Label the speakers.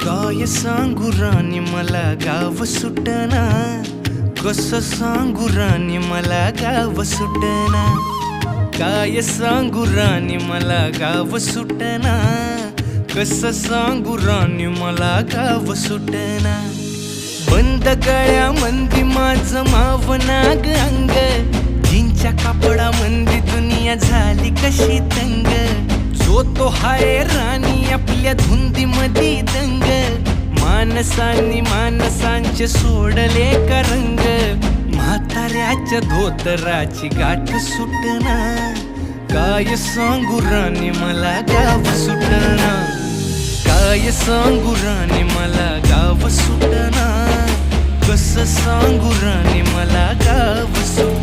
Speaker 1: काय सांगू राणी मला गाव सुटना, कसं सांगू राणी मला गाव सुटना. काय सांगू राणी मला गाव सुटना, कसं सांगू राणी मला गाव सुटना. बंद गळ्यामंदी माझं मावनाग अंग, जीनच्या कापडामंदी दुनिया झाली कशी तंग. जो तो हाय राणी आपल्या धुंदीमधी दंग, माणसांनी माणसांचे सोडले का रंग. म्हाताऱ्याच्या धोतराची गाठ सुटना, काय सांगू राणी मला गाव सुटना. काय सांगू राणी मला गाव सुटना, कसं सांगू राणी मला गाव सुटना.